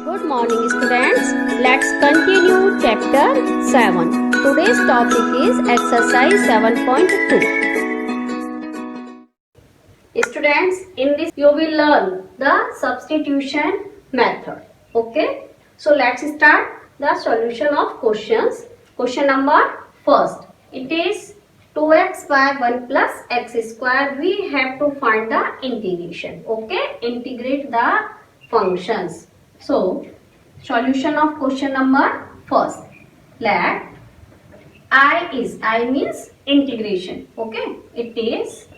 Good morning, students. Let's continue chapter 7. Today's topic is exercise 7.2. Students, in this you will learn the substitution method. Okay? So let's start the solution of questions. Question number first. It is 2x by 1 plus x square. We have to find the integration. Okay? Integrate the functions. So, solution of question number first. Let I means integration. Okay, it is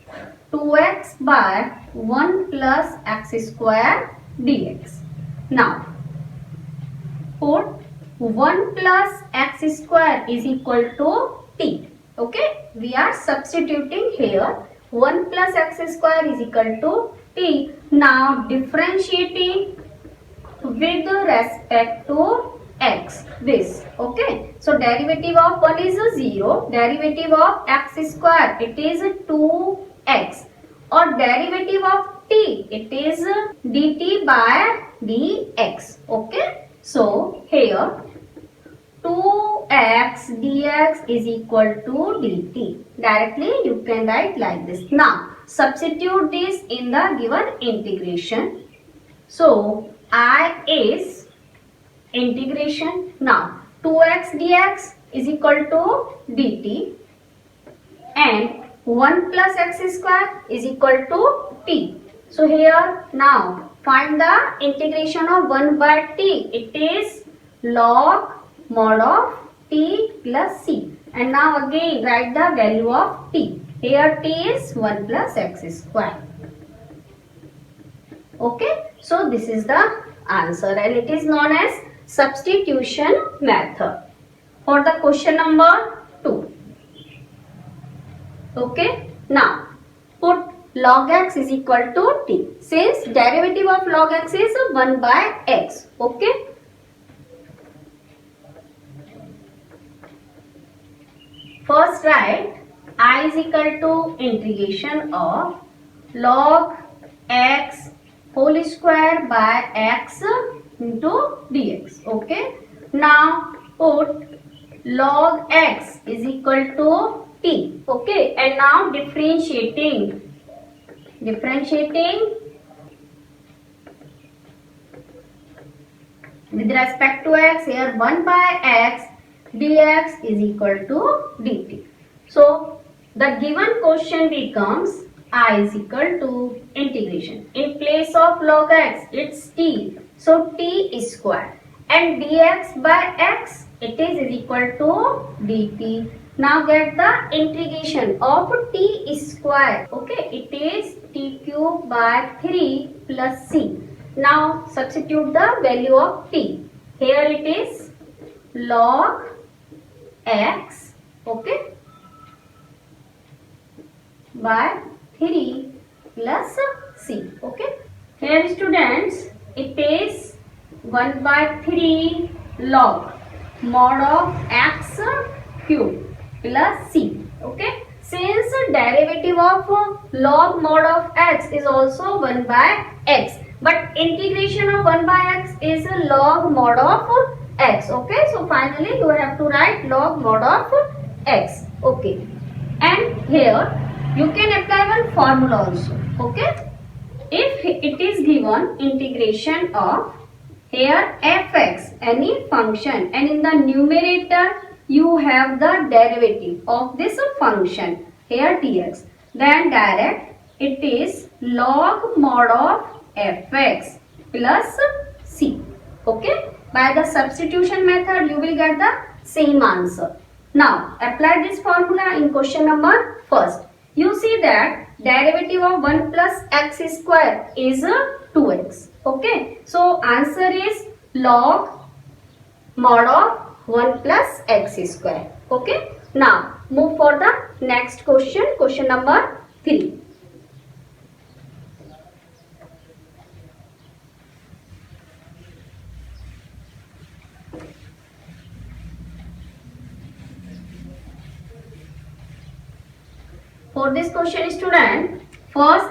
2x by 1 plus x square dx. Now, put 1 plus x square is equal to t. Okay, we are substituting here 1 plus x square is equal to t. Now, differentiating with respect to x, this. Okay, so derivative of 1 is 0, derivative of x square it is 2x, or derivative of t it is dt by dx. Okay, so here 2x dx is equal to dt. Directly you can write like this. Now substitute this in the given integration. So I is integration. Now 2x dx is equal to dt and 1 plus x square is equal to t. So here now find the integration of 1 by t. It is log mod of t plus c. And now again write the value of t. Here t is 1 plus x square. Okay, so this is the answer and it is known as substitution method. For the question number 2. Okay, now put log x is equal to t. Since derivative of log x is 1 by x. Okay. First write I is equal to integration of log x whole square by x into dx. Okay, now put log x is equal to t. Okay, and now differentiating with respect to x. Here 1 by x dx is equal to dt. So the given question becomes I is equal to integration. In place of log x, it's t. So t is square. And dx by x, it is equal to dt. Now get the integration of t is square. Okay, it is t cube by 3 plus c. Now substitute the value of t. Here it is log x. Okay, by 3 plus c. Okay, here students it is 1 by 3 log mod of x cube plus c. Okay, since derivative of log mod of x is also 1 by x, but integration of 1 by x is log mod of x. Okay, so finally you have to write log mod of x. Okay, and here you can apply one formula also. Okay, if it is given integration of here fx, any function, and in the numerator you have the derivative of this function, here dx, then direct it is log mod of fx plus c. Okay, by the substitution method you will get the same answer. Now apply this formula in question number first. You see that derivative of 1 plus x square is 2x. Okay, so answer is log mod of 1 plus x square. Okay, now move for the next question, question number 3. For this question student, first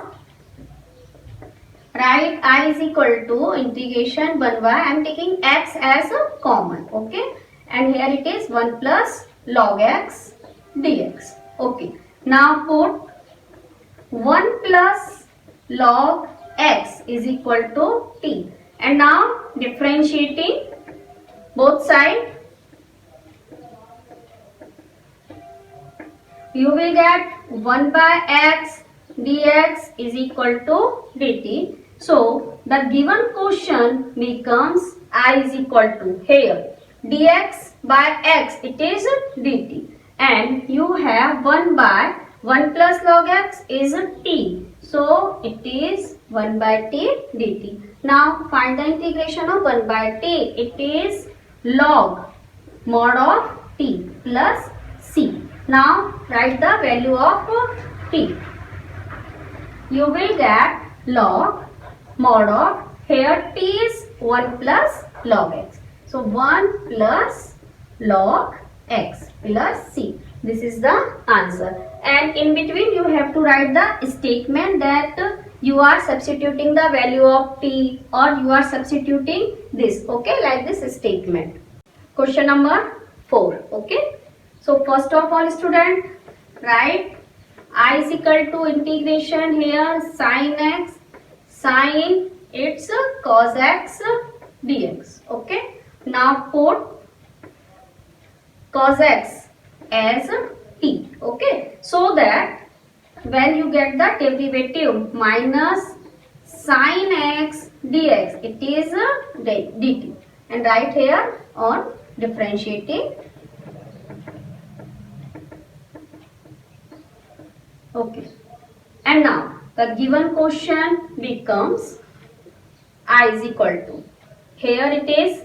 write I is equal to integration 1 by, I am taking x as a common, okay, and here it is 1 plus log x dx. Okay, now put 1 plus log x is equal to t, and now differentiating both sides, you will get 1 by x dx is equal to dt. So the given question becomes I is equal to, here dx by x it is dt, and you have 1 by 1 plus log x is t, so it is 1 by t dt. Now find the integration of 1 by t. It is log mod of t plus c. Now write the value of t. You will get log mod of, here t is 1 plus log x. So 1 plus log x plus c. This is the answer. And in between you have to write the statement that you are substituting the value of t, or you are substituting this, okay, like this statement. Question number 4, okay. So first of all student, write I is equal to integration here sin x, sin it's cos x dx, okay. Now put cos x as t, okay, so that when you get the derivative minus sin x dx, it is dt, and write here on differentiating. Okay, and now the given question becomes I is equal to, here it is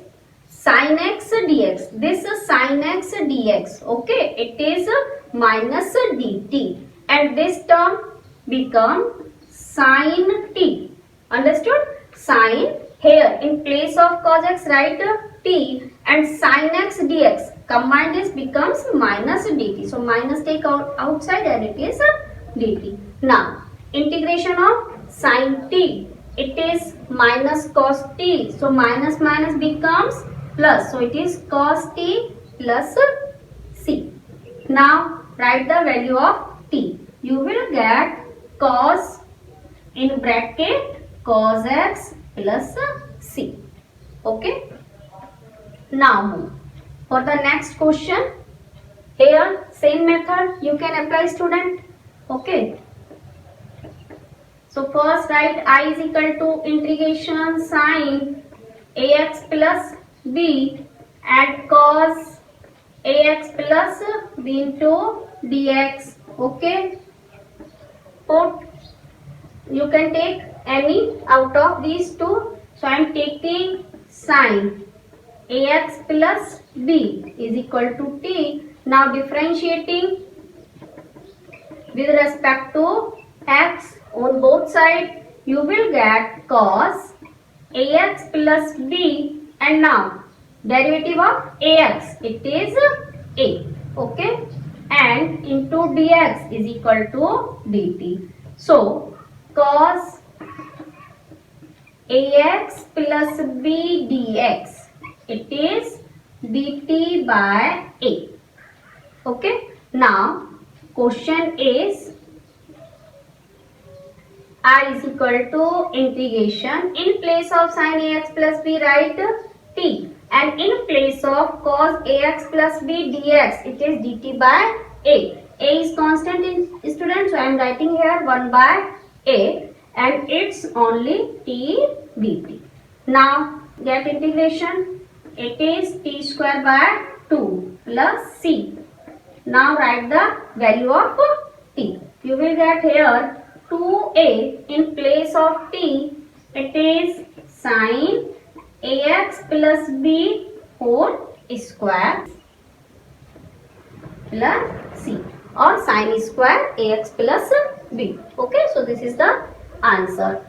sin x dx, this is sin x dx, okay, it is minus dt, and this term become sin t, understood, sin, here in place of cos x write t, and sin x dx, combine this becomes minus dt, so minus take out outside and it is dt. Now integration of sin t, it is minus cos t, so minus minus becomes plus, so it is cos t plus c. Now write the value of t. You will get cos in bracket cos x plus c, okay. Now move for the next question. Here same method you can apply student, okay. So first write I is equal to integration sin ax plus b and cos ax plus b into dx, okay. Put, you can take any out of these two, so I am taking sin ax plus b is equal to t. Now differentiating with respect to x on both sides, you will get cos ax plus b, and now derivative of ax, it is a, okay, and into dx is equal to dt. So cos ax plus b dx, it is dt by a, okay. Now question is I is equal to integration, in place of sin ax plus b write t, and in place of cos ax plus b dx, it is dt by a. A is constant in student, so I am writing here 1 by a, and it's only t dt. Now get integration, it is t square by 2 plus c. Now write the value of t. You will get here 2a, in place of t, it is sin ax plus b whole square plus c, or sin square ax plus b, okay. So this is the answer.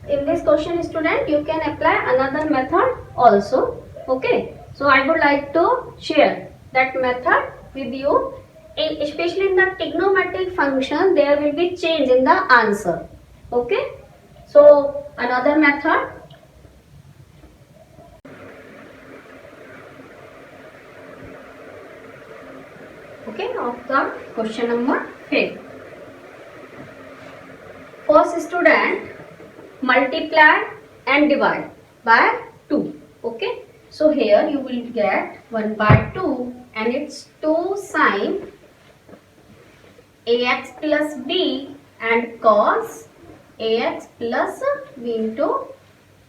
In this question student, you can apply another method also, okay. So I would like to share that method with you. especially in the trigonometric function, there will be change in the answer. Okay. So another method. Okay, of the question number 5. First student, multiply and divide by 2. Okay, so here you will get 1 by 2 and it's 2 sine ax plus b and cos ax plus b into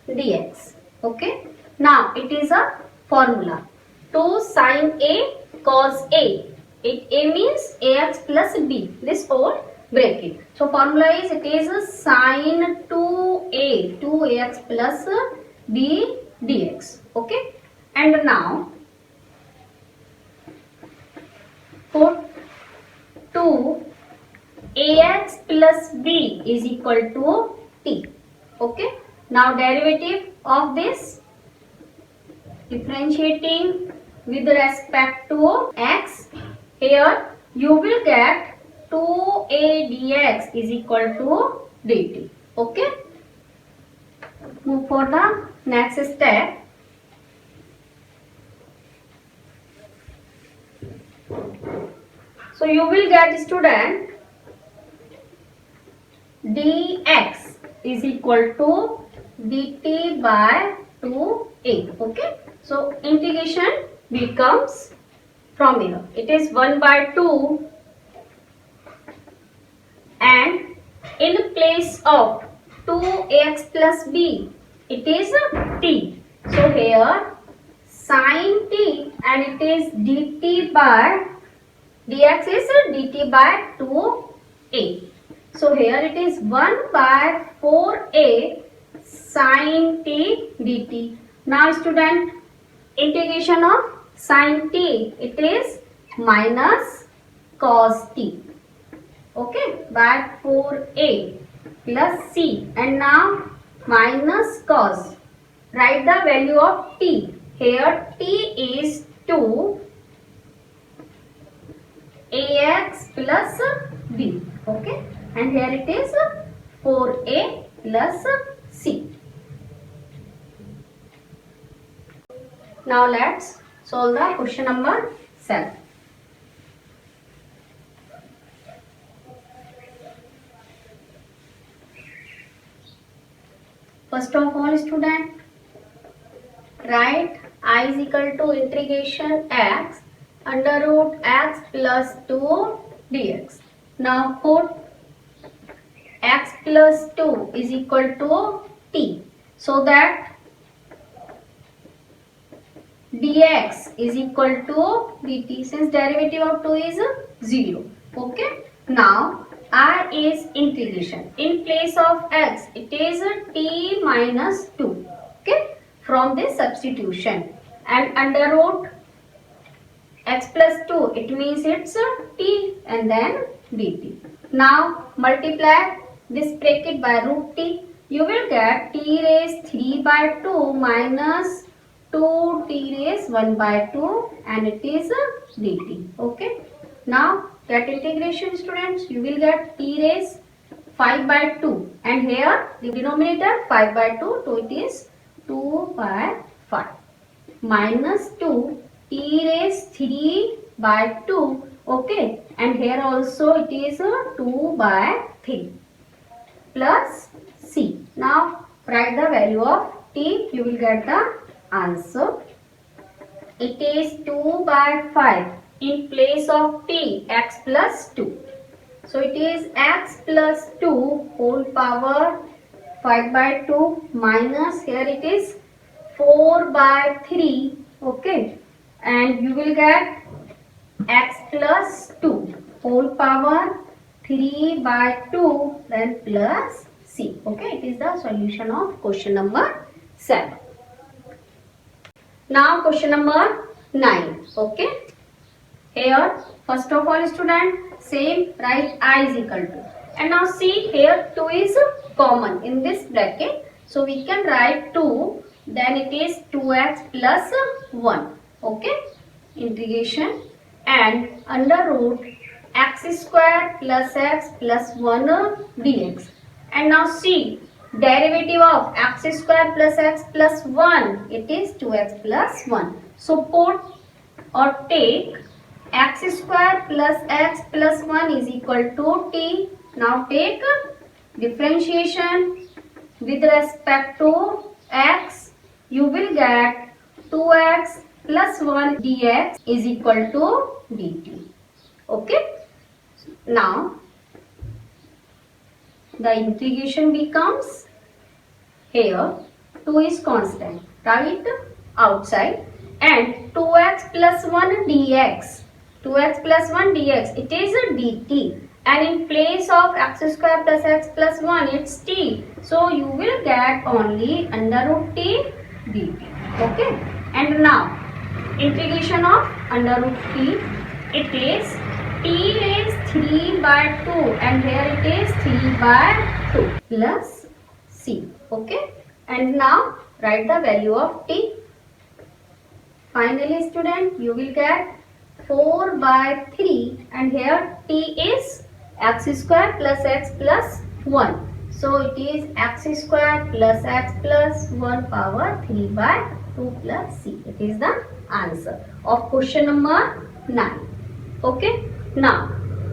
dx. Okay, now it is a formula. 2 sine a cos a. A means ax plus b. This all break it. So formula is, it is a sine 2a, 2ax plus b dx. Okay, and now put 2 ax plus b is equal to t. Okay, now derivative of this, differentiating with respect to x, here you will get 2a dx is equal to dt. Okay, move for the next step. So you will get, student, dx is equal to dt by 2a. Okay, so integration becomes from here. It is 1 by 2 and in place of 2ax plus b, it is t. So here sine t and it is dt by, dx is dt by 2a. So here it is 1 by 4a sine t dt. Now student, integration of sine t, it is minus cos t. Okay, by 4a plus c, and now minus cos. Write the value of t. Here t is 2 ax plus b. Okay, and here it is 4a plus c. Now let's solve the question number 7. First of all, student, write I is equal to integration x under root x plus 2 dx. Now put x plus 2 is equal to t, so that dx is equal to dt, since derivative of 2 is 0. Okay, now r is integration. In place of x, it is t minus 2. Okay, from this substitution, and under root x plus 2, it means it's t and then dt. Now multiply this bracket by root t, you will get t raised 3 by 2 minus 2 t raised 1 by 2 and it is dt. Okay, now that integration, students, you will get t raised 5 by 2 and here the denominator 5 by 2, so it is 2 by 5 minus 2 t raised 3 by 2. Okay, and here also it is 2 by 3 plus c. Now write the value of t, you will get the answer. It is 2 by 5 in place of t, x plus 2. So it is x plus 2 whole power 5 by 2 minus, here it is 4 by 3. Okay, and you will get x plus 2 whole power 3 by 2 then plus c. Okay, it is the solution of question number 7. Now question number 9. Okay, here first of all, student, same, write I is equal to, and now see here 2 is common in this bracket, so we can write 2, then it is 2x plus 1. Okay, integration, and under root x square plus x plus 1 dx. And now see, derivative of x square plus x plus 1, it is 2x plus 1. So put or take x square plus x plus 1 is equal to t. Now take differentiation with respect to x. You will get 2x plus 1 dx is equal to dt. Okay. Now the integration becomes, here 2 is constant, right, outside, and 2x plus 1 dx, 2x plus 1 dx, it is a dt, and in place of x square plus x plus 1 it's t, so you will get only under root t dt. Okay, and now integration of under root t, it is t is 3 by 2 and here it is 3 by 2 plus c. Okay, and now write the value of t. Finally student, you will get 4 by 3 and here t is x square plus x plus 1. So it is x square plus x plus 1 power 3 by 2 plus c. It is the answer of question number 9. Okay. Now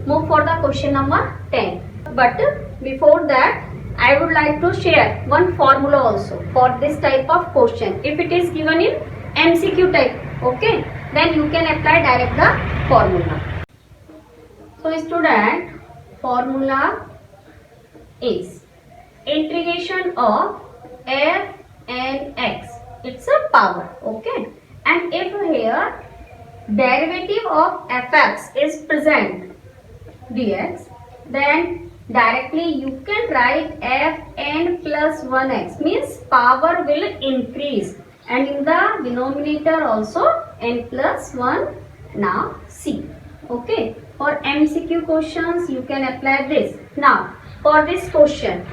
move for the question number 10. But before that, I would like to share one formula also for this type of question. If it is given in MCQ type, okay, then you can apply direct the formula. So student, formula is integration of f and x. It's a power, okay, and if here derivative of fx is present dx, then directly you can write fn plus 1x, means power will increase, and in the denominator also n plus 1 now c. Okay, for MCQ questions you can apply this. Now for this question,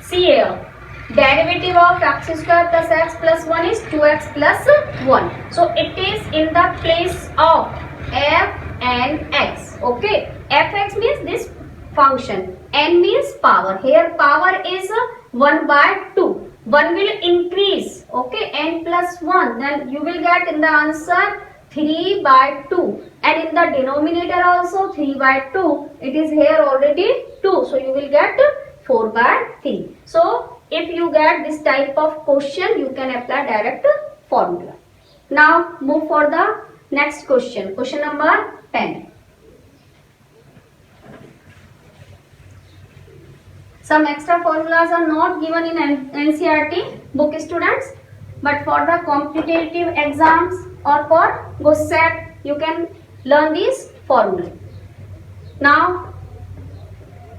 see here, derivative of x square plus x plus 1 is 2x plus 1. So it is in the place of f and x. Okay, fx means this function, n means power. Here power is 1 by 2. 1 will increase, okay, n plus 1. Then you will get in the answer 3 by 2. And in the denominator also 3 by 2. It is here already 2. So you will get 4 by 3. So if you get this type of question, you can apply direct formula. Now move for the next question. Question number 10. Some extra formulas are not given in NCERT book students, but for the competitive exams or for GUSSET, you can learn these formulas. Now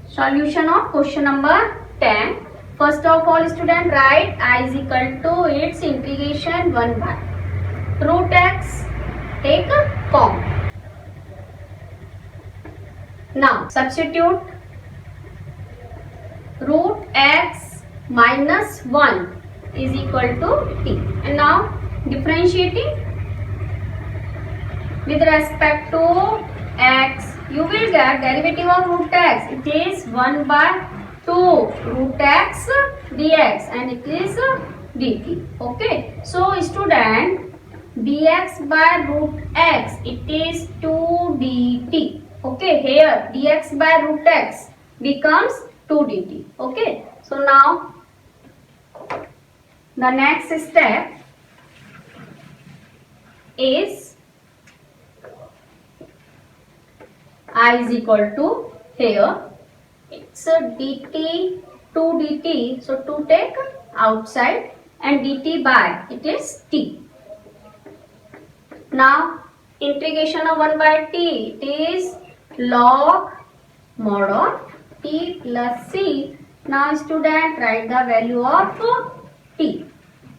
solution of question number 10. First of all student, write I is equal to its integration 1 by root x, take a comma. Now substitute root x minus 1 is equal to t, and now differentiating with respect to x, you will get derivative of root x, it is 1 by 2 root x dx, and it is dt. Okay, so student, dx by root x, it is 2 dt. Okay, here dx by root x becomes 2 dt. Okay, so now the next step is I is equal to, here it's a dt, 2 dt, so 2 take outside, and dt by, it is t. Now integration of 1 by t, it is log mod of t plus c. Now student, write the value of t.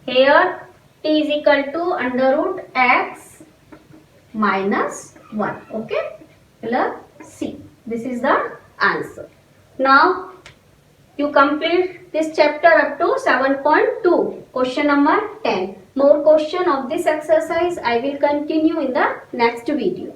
Here t is equal to under root x minus 1, okay, plus c. This is the answer. Now you complete this chapter up to 7.2, question number 10. More question of this exercise I will continue in the next video.